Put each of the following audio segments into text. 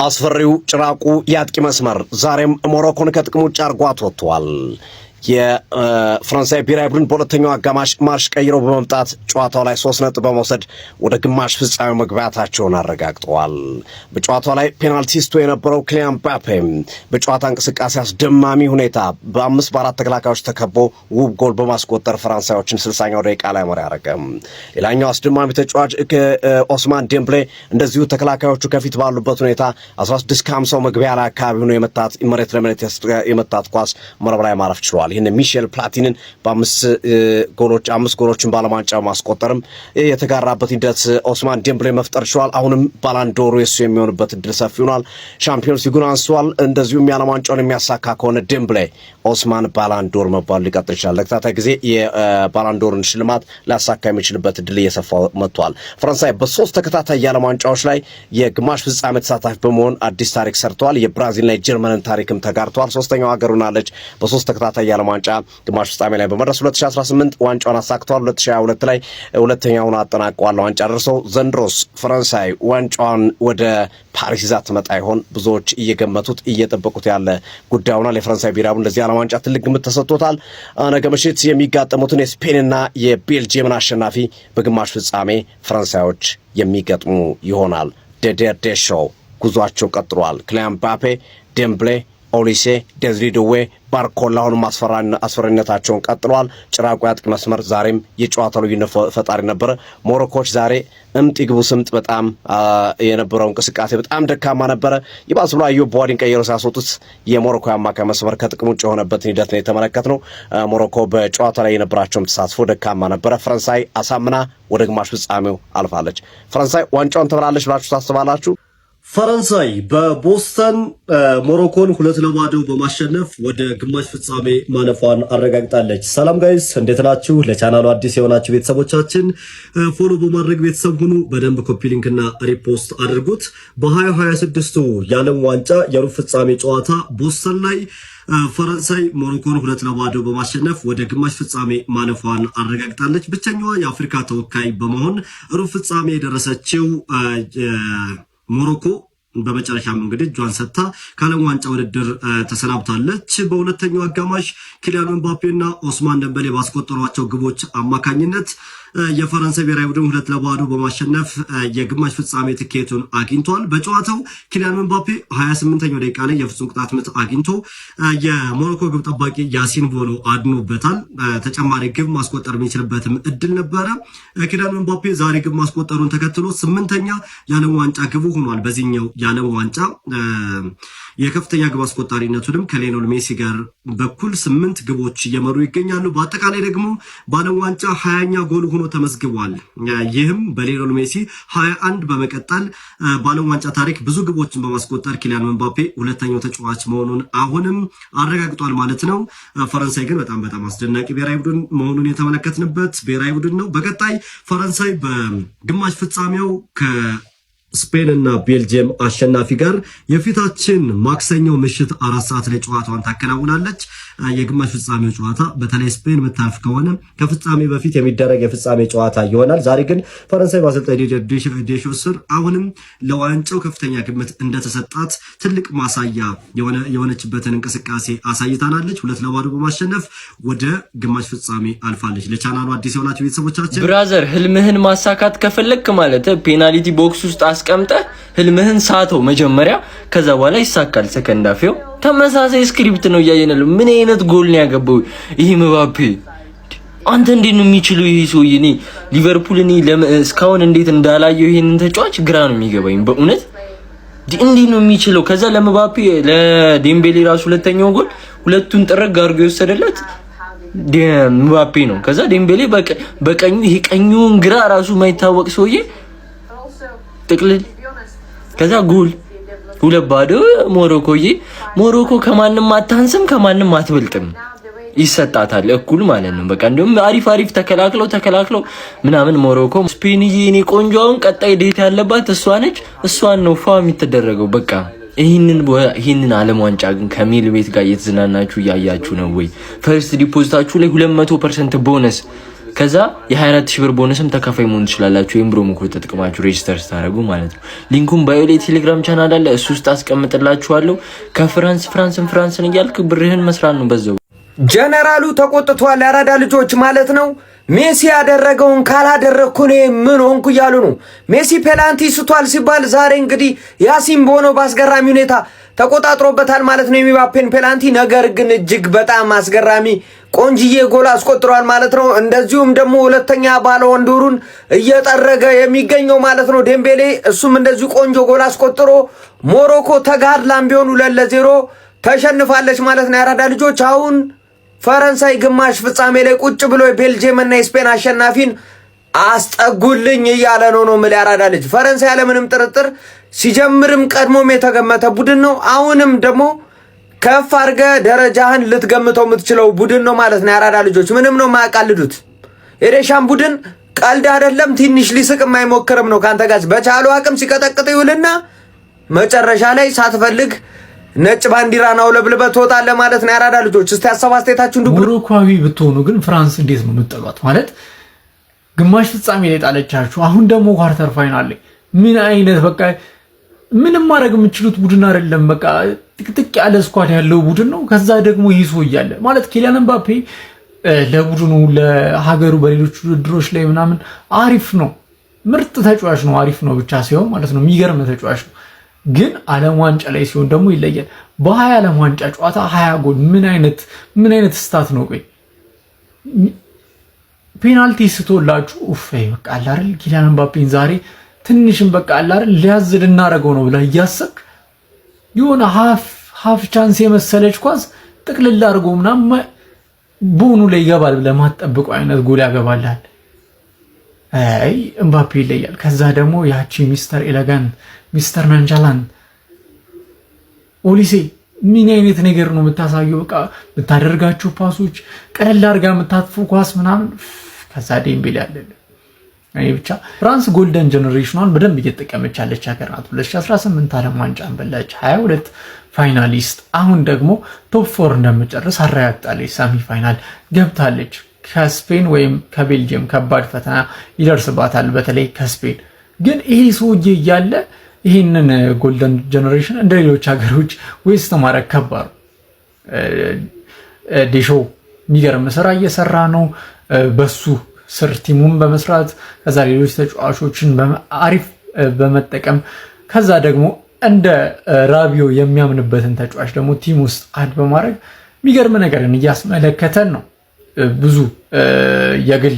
አስፈሪው ጭራቁ ያጥቂ መስመር ዛሬም ሞሮኮን ከጥቅም ውጭ አርጓት ወጥቷል። የፍራንሳይ ብሔራዊ ቡድን በሁለተኛው አጋማሽ ማርሽ ቀይሮ በመምጣት ጨዋታው ላይ 3 ነጥብ በመውሰድ ወደ ግማሽ ፍጻሜው መግባታቸውን አረጋግጠዋል። በጨዋታው ላይ ፔናልቲስቱ የነበረው ኪሊያን ምባፔ በጨዋታ እንቅስቃሴ አስደማሚ ሁኔታ በ4 ተከላካዮች ተከቦ ውብ ጎል በማስቆጠር ፈራንሳዮችን 60ኛው ደቂቃ ላይ መሪ ያረገ። ሌላኛው አስደማሚ ተጫዋች ኦስማን ዴምብሌ እንደዚሁ ተከላካዮቹ ከፊት ባሉበት ሁኔታ 16:50 መግቢያ ላይ አካባቢ ሆኖ መሬት ለመሬት የመታት ኳስ መረብ ላይ ማረፍ ችሏል። ይሄን ሚሼል ፕላቲንን በ5 ጎሎችን ባለማንጫ ማስቆጠርም የተጋራበት ሂደት ኦስማን ዴምብሌ መፍጠር ችሏል። አሁንም ባላንዶሩ የሱ የሚሆንበት እድል ሰፊ ሆኗል። ሻምፒዮንስ ሊጉን አንስቷል። እንደዚሁም ያለማንጫውን የሚያሳካ ከሆነ ዴምብሌ ኦስማን ባላንዶር መባል ሊቀጥል ይችላል። ለተከታታይ ጊዜ የባላንዶርን ሽልማት ሊያሳካ የሚችልበት እድል እየሰፋ መጥቷል። ፈረንሳይ በ3 ተከታታይ ያለማንጫዎች ላይ የግማሽ ፍጻሜ ተሳታፊ በመሆን አዲስ ታሪክ ሰርተዋል። የብራዚልና የጀርመንን ታሪክም ተጋርተዋል። ሶስተኛው ሀገር ሆናለች። በ3 ተከታታይ ዋንጫ ግማሽ ፍጻሜ ላይ በመድረስ 2018 ዋንጫውን አሳክተዋል። 2022 ላይ ሁለተኛውን አጠናቀዋል። ዋንጫ ደርሰው ዘንድሮስ ፈረንሳይ ዋንጫውን ወደ ፓሪስ ይዛ ትመጣ ይሆን? ብዙዎች እየገመቱት እየጠበቁት ያለ ጉዳይ ሆኗል። የፈረንሳይ ብሔራዊ ቡድን ለዚህ ዓለም ዋንጫ ትልቅ ግምት ተሰጥቶታል። ነገ ምሽት የሚጋጠሙትን የስፔንና የቤልጂየምን አሸናፊ በግማሽ ፍጻሜ ፈረንሳዮች የሚገጥሙ ይሆናል። ዴዴር ዴሾው ጉዟቸው ቀጥሏል። ኪሊያን ምባፔ፣ ዴምብሌ፣ ኦሊሴ፣ ዴዝሪ ዱዌ፣ ባርኮላ አሁንም አስፈሪነታቸውን ቀጥለዋል። ጭራቁ ያጥቂ መስመር ዛሬም የጨዋታው ልዩነት ፈጣሪ ነበረ። ሞሮኮች ዛሬ ግቡ ስምጥ በጣም የነበረው እንቅስቃሴ በጣም ደካማ ነበረ። ይባስ ብሎ አዩብ ቡዋዲን ቀይረው ሲያስወጡት የሞሮኮ አማካይ መስመር ከጥቅም ውጭ የሆነበትን ሂደት ነው የተመለከትነው። ሞሮኮ በጨዋታ ላይ የነበራቸውም ተሳትፎ ደካማ ነበረ። ፈረንሳይ አሳምና ወደ ግማሽ ፍጻሜው አልፋለች። ፈረንሳይ ዋንጫውን ትበላለች ብላችሁ ታስባላችሁ? ፈረንሳይ በቦስተን ሞሮኮን 2-0 በማሸነፍ ወደ ግማሽ ፍጻሜ ማለፏን አረጋግጣለች። ሰላም ጋይስ እንዴት ናችሁ? ለቻናሉ አዲስ የሆናችሁ ቤተሰቦቻችን ፎሎ በማድረግ ቤተሰብ ሁኑ። በደንብ ኮፒ ሊንክ እና ሪፖስት አድርጉት። በ2026 የዓለም ዋንጫ የሩብ ፍጻሜ ጨዋታ ቦስተን ላይ ፈረንሳይ ሞሮኮን 2-0 በማሸነፍ ወደ ግማሽ ፍጻሜ ማለፏን አረጋግጣለች። ብቸኛዋ የአፍሪካ ተወካይ በመሆን ሩብ ፍጻሜ የደረሰችው ሞሮኮ በመጨረሻም እንግዲህ እጇን ሰጥታ ከዓለም ዋንጫ ውድድር ተሰናብታለች። በሁለተኛው አጋማሽ ኪሊያን ምባፔና ኦስማን ደምበሌ ባስቆጠሯቸው ግቦች አማካኝነት የፈረንሳይ ብሔራዊ ቡድን 2-0 በማሸነፍ የግማሽ ፍጻሜ ትኬቱን አግኝቷል። በጨዋታው ኪሊያን ምባፔ 28ኛው ደቂቃ ላይ የፍጹም ቅጣት ምት አግኝቶ የሞሮኮ ግብ ጠባቂ ያሲን ቦኖ አድኖበታል። ተጨማሪ ግብ ማስቆጠር የሚችልበትም እድል ነበረ። ኪሊያን ምባፔ ዛሬ ግብ ማስቆጠሩን ተከትሎ 8ኛ የዓለም ዋንጫ ግቡ ሆኗል። በዚህኛው የዓለም ዋንጫ የከፍተኛ ግብ አስቆጣሪነቱንም ከሊዮኔል ሜሲ ጋር በኩል 8 ግቦች እየመሩ ይገኛሉ። በአጠቃላይ ደግሞ በዓለም ዋንጫ 20ኛ ጎል ሆኖ ተመዝግቧል። ይህም በሊዮኔል ሜሲ 21 በመቀጠል በዓለም ዋንጫ ታሪክ ብዙ ግቦችን በማስቆጠር ኪሊያን ምባፔ ሁለተኛው ተጫዋች መሆኑን አሁንም አረጋግጧል ማለት ነው። ፈረንሳይ ግን በጣም አስደናቂ ብሔራዊ ቡድን መሆኑን የተመለከትንበት ብሔራዊ ቡድን ነው። በቀጣይ ፈረንሳይ በግማሽ ፍጻሜው ስፔን እና ቤልጂየም አሸናፊ ጋር የፊታችን ማክሰኞ ምሽት 4 ሰዓት ላይ ጨዋታዋን ታከናውናለች። የግማሽ ፍጻሜው ጨዋታ በተለይ ስፔን መታፍ ከሆነ ከፍጻሜ በፊት የሚደረግ የፍጻሜ ጨዋታ ይሆናል። ዛሬ ግን ፈረንሳይ በአሰልጣኝ ዴሾ ስር አሁንም ለዋንጫው ከፍተኛ ግምት እንደተሰጣት ትልቅ ማሳያ የሆነችበትን እንቅስቃሴ አሳይታናለች። 2-0 በማሸነፍ ወደ ግማሽ ፍጻሜ አልፋለች። ለቻናሉ አዲስ የሆናችሁ ቤተሰቦቻችን ብራዘር ህልምህን ማሳካት ከፈለክ ማለት ፔናልቲ ቦክስ ውስጥ አስቀምጠ ህልምህን ሳተው መጀመሪያ፣ ከዛ በኋላ ይሳካል። ሰከንድ አፌው ተመሳሳይ ስክሪፕት ነው እያየነው። ምን አይነት ጎል ነው ያገባው ይሄ ምባፔ? አንተ እንዴት ነው የሚችለው ይሄ ሰውዬ? እኔ ሊቨርፑል እስካሁን እንዴት እንዳላየው ይሄንን ተጫዋች ግራ ነው የሚገባኝ በእውነት። እንዴት ነው የሚችለው? ከዛ ለምባፔ ለዴምቤሌ ራሱ ሁለተኛው ጎል ሁለቱን ጥረግ አድርጎ የወሰደለት ምባፔ ነው። ከዛ ዴምቤሌ በቀኙ ይሄ ቀኙን ግራ ራሱ የማይታወቅ ሰውዬ ጥቅልል፣ ከዛ ጎል 2-0 ሞሮኮዬ። ሞሮኮ ከማንም አታንስም ከማንም አትበልጥም፣ ይሰጣታል እኩል ማለት ነው። በቃ እንደውም አሪፍ ተከላክለው ምናምን ሞሮኮ ስፔንዬ እኔ ቆንጆውን ቀጣይ ዴት ያለባት እሷ ነች። እሷን ነው ፋ የሚተደረገው በቃ። ይህንን ዓለም ዋንጫ ግን ከሜል ቤት ጋር እየተዝናናችሁ እያያችሁ ነው ወይ? ፈርስት ዲፖዚታችሁ ላይ 200% ቦነስ ከዛ የ24000 ብር ቦነስም ተካፋይ መሆን ትችላላችሁ። ወይም ፕሮሞ ኮድ ተጠቅማችሁ ሬጂስተር ስታደርጉ ማለት ነው። ሊንኩን ባዮ ላይ ቴሌግራም ቻናል አለ፣ እሱ ውስጥ አስቀምጥላችኋለሁ። ከፍራንስን እያልክ ብርህን መስራት ነው በዛው። ጀነራሉ ተቆጥቷል። ያራዳ ልጆች ማለት ነው። ሜሲ ያደረገውን ካላደረኩ እኔ ምን ሆንኩ እያሉ ነው። ሜሲ ፔናልቲ ስቷል ሲባል ዛሬ እንግዲህ ያሲን ቦኖ በአስገራሚ ሁኔታ ተቆጣጥሮበታል ማለት ነው የምባፔን ፔናልቲ። ነገር ግን እጅግ በጣም አስገራሚ ቆንጅዬ ጎል አስቆጥሯል ማለት ነው። እንደዚሁም ደግሞ ሁለተኛ ባሎን ዶሩን እየጠረገ የሚገኘው ማለት ነው ዴምቤሌ፣ እሱም እንደዚሁ ቆንጆ ጎል አስቆጥሮ ሞሮኮ ተጋድላም ቢሆን 2-0 ተሸንፋለች ማለት ነው። ያራዳ ልጆች አሁን ፈረንሳይ ግማሽ ፍጻሜ ላይ ቁጭ ብሎ የቤልጂየም እና የስፔን አሸናፊን አስጠጉልኝ እያለ ነው ማለት ያራዳ ልጅ። ፈረንሳይ ያለምንም ጥርጥር ሲጀምርም ቀድሞም የተገመተ ቡድን ነው። አሁንም ደግሞ ከፍ አድርገ ደረጃህን ልትገምተው የምትችለው ቡድን ነው ማለት ነው ያራዳ ልጆች። ምንም ነው የማያቃልዱት። የዴሻም ቡድን ቀልድ አይደለም። ትንሽ ሊስቅ የማይሞክርም ነው ካንተ ጋር በቻሉ አቅም ሲቀጠቅጥ ይውልና መጨረሻ ላይ ሳትፈልግ ነጭ ባንዲራ ነው ለብልበት ትወጣለህ ማለት ነው ያራዳ ልጆች። እስቲ ሐሳብ አስተያየታችሁን ድቡ። ሞሮኮዊ ብትሆኑ ግን ፍራንስ እንዴት ነው የምትጠሏት? ማለት ግማሽ ፍጻሜ ላይ ጣለቻችሁ፣ አሁን ደግሞ ኳርተር ፋይናል ላይ ምን አይነት በቃ ምንም ማድረግ የምትችሉት ቡድን አይደለም። በቃ ጥቅጥቅ ያለ ስኳድ ያለው ቡድን ነው። ከዛ ደግሞ ይሶ እያለ ማለት ኪሊያን ኤምባፔ ለቡድኑ ለሀገሩ በሌሎች ውድድሮች ላይ ምናምን አሪፍ ነው፣ ምርጥ ተጫዋች ነው። አሪፍ ነው ብቻ ሲሆን ማለት ነው የሚገርም ተጫዋች ነው። ግን ዓለም ዋንጫ ላይ ሲሆን ደግሞ ይለያል። በ20 ዓለም ዋንጫ ጨዋታ 20 ጎል ምን አይነት ስታት ነው? ቆይ ፔናልቲ ስቶላችሁ ኡፋይ በቃ አላረል ኪሊያን ኤምባፔን ዛሬ ትንሽም በቃ አላረል ሊያዝ ልናረገው ነው ብለህ እያሰብክ የሆነ ሃፍ ቻንስ የመሰለች ኳስ ጥቅልል አድርጎ ምናምን ቦኑ ላይ ይገባል ብለህ ማትጠብቀው አይነት ጎል ያገባልሃል። አይ ኤምባፔ ይለያል። ከዛ ደግሞ ያቺ ሚስተር ኤሌጋንት ሚስተር ናንቻላን ኦሊሴ ምን አይነት ነገር ነው የምታሳየው? በቃ የምታደርጋቸው ፓሶች ቀለል አድርጋ የምታጥፉ ኳስ ምናምን። ከዛ ዴምቤሌ ያለለ እኔ ብቻ ፍራንስ ጎልደን ጀነሬሽኗን በደንብ እየተጠቀመች ያለች ሀገር ናት። 2018 ዓለም ዋንጫን በላች፣ 22 ፋይናሊስት። አሁን ደግሞ ቶፕ 4 እንደምጨርስ አረጋግጣለች። ሰሚ ፋይናል ገብታለች። ከስፔን ወይም ከቤልጂየም ከባድ ፈተና ይደርስባታል፣ በተለይ ከስፔን። ግን ይሄ ሰውዬ እያለ ይህንን ጎልደን ጀነሬሽን እንደ ሌሎች ሀገሮች ዌስት ማድረግ ከባድ። ዴሾ የሚገርም ስራ እየሰራ ነው በሱ ስር ቲሙን በመስራት ከዛ ሌሎች ተጫዋቾችን አሪፍ በመጠቀም ከዛ ደግሞ እንደ ራቢዮ የሚያምንበትን ተጫዋች ደግሞ ቲም ውስጥ አድ በማድረግ የሚገርም ነገርን እያስመለከተን ነው። ብዙ የግል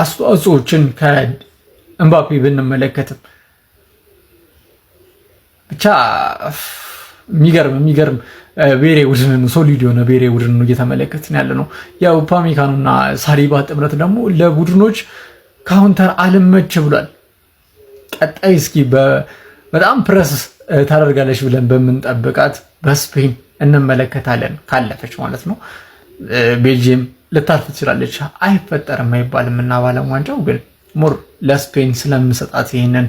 አስተዋጽኦችን ከኤምባፔ ብንመለከትም ብቻ የሚገርም ቤሬ ቡድን ነው። ሶሊድ የሆነ ቤሬ ቡድን ነው እየተመለከትን ያለ ነው። ያው ኡፓሜካኖና ሳሊባ ጥምረት ደግሞ ለቡድኖች ካውንተር አልመች ብሏል። ቀጣይ እስኪ በጣም ፕረስ ታደርጋለች ብለን በምንጠብቃት በስፔን እንመለከታለን፣ ካለፈች ማለት ነው። ቤልጂየም ልታልፍ ትችላለች፣ አይፈጠርም አይባልም እና ባለም ዋንጫው ግን ሞር ለስፔን ስለምሰጣት ይሄንን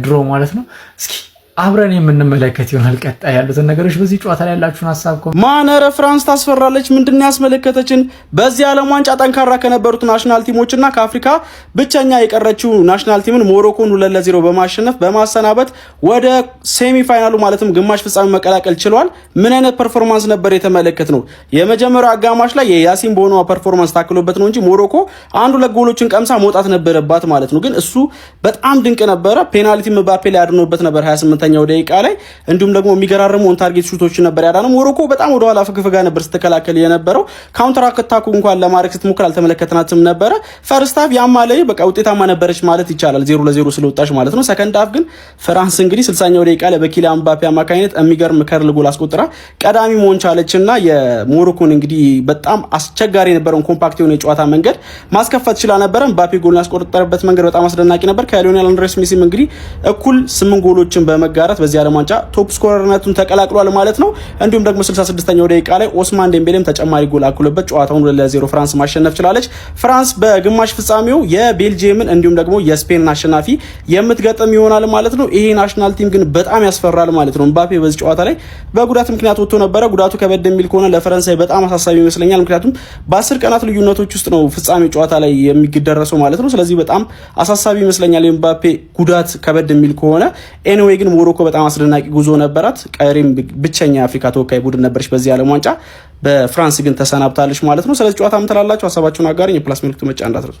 ድሮ ማለት ነው። እስኪ አብረን የምንመለከት ይሆናል ቀጣይ ያሉትን ነገሮች። በዚህ ጨዋታ ላይ ያላችሁን ሀሳብ ማነረ ፍራንስ ታስፈራለች። ምንድነው ያስመለከተችን? በዚህ ዓለም ዋንጫ ጠንካራ ከነበሩት ናሽናል ቲሞችና ከአፍሪካ ብቸኛ የቀረችው ናሽናል ቲምን ሞሮኮን 2-0 በማሸነፍ በማሰናበት ወደ ሴሚ ፋይናሉ ማለትም ግማሽ ፍጻሜ መቀላቀል ችሏል። ምን አይነት ፐርፎርማንስ ነበር የተመለከትነው? የመጀመሪያው አጋማሽ ላይ የያሲን ቦኖ ፐርፎርማንስ ታክሎበት ነው እንጂ ሞሮኮ 1-2 ጎሎችን ቀምሳ መውጣት ነበረባት ማለት ነው። ግን እሱ በጣም ድንቅ ነበረ። ፔናልቲ ምባፔ ላይ አድኖበት ነበር 28ኛው ደቂቃ ላይ። እንዲሁም ደግሞ የሚገራርሙ ኦን ታርጌት ሹቶች ነበር ያዳነው። ሞሮኮ በጣም ወደ ኋላ ፍግፍጋ ነበር ስትከላከል የነበረው። ካውንተር አታኩ እንኳን ለማድረግ ስትሞክር አልተመለከተናትም ነበረ። ፈርስት ሃፍ ያማለ በቃ ውጤታማ ነበረች ማለት ይቻላል 0-0 ስለወጣች ማለት ነው። ሰከንድ ሃፍ ግን ፍራንስ እንግዲህ 60ኛው ደቂቃ ላይ በኪሊያን ኤምባፔ አማካኝነት የሚገርም ከርል ጎል አስቆጥራ ቀዳሚ መሆን ቻለችና የሞሮኮን እንግዲህ በጣም አስቸጋሪ የነበረውን ኮምፓክት የሆነ የጨዋታ መንገድ ማስከፈት ችላ ነበር። ኤምባፔ ጎል ያስቆጠረበት መንገድ በጣም አስደናቂ ነበር። ከሊዮኔል አንድሬስ ሜሲም እንግዲህ እኩል 8 ጎሎችን በመጋ በመጋራት በዚህ ዓለም ዋንጫ ቶፕ ስኮረርነቱን ተቀላቅሏል ማለት ነው። እንዲሁም ደግሞ 66ኛው ደቂቃ ላይ ኦስማን ዴምቤሌም ተጨማሪ ጎል አክሎበት ጨዋታውን 2-0 ፍራንስ ማሸነፍ ችላለች። ፍራንስ በግማሽ ፍጻሜው የቤልጂየምን እንዲሁም ደግሞ የስፔንን አሸናፊ የምትገጥም ይሆናል ማለት ነው። ይሄ ናሽናል ቲም ግን በጣም ያስፈራል ማለት ነው። ምባፔ በዚህ ጨዋታ ላይ በጉዳት ምክንያት ወጥቶ ነበረ። ጉዳቱ ከበድ የሚል ከሆነ ለፈረንሳይ በጣም አሳሳቢ ይመስለኛል። ምክንያቱም በ10 ቀናት ልዩነቶች ውስጥ ነው ፍጻሜ ጨዋታ ላይ የሚደረሰው ማለት ነው። ስለዚህ በጣም አሳሳቢ ይመስለኛል የምባፔ ጉዳት ከበድ የሚል ከሆነ። ኤኒዌይ ግን ሞሮኮ በጣም አስደናቂ ጉዞ ነበራት። ቀሪም ብቸኛ የአፍሪካ ተወካይ ቡድን ነበረች በዚህ ዓለም ዋንጫ። በፍራንስ ግን ተሰናብታለች ማለት ነው። ስለዚህ ጨዋታ ምን ትላላችሁ? ሀሳባችሁን አጋሩኝ። የፕላስ ምልክቱ መጫ እንዳትረሱ።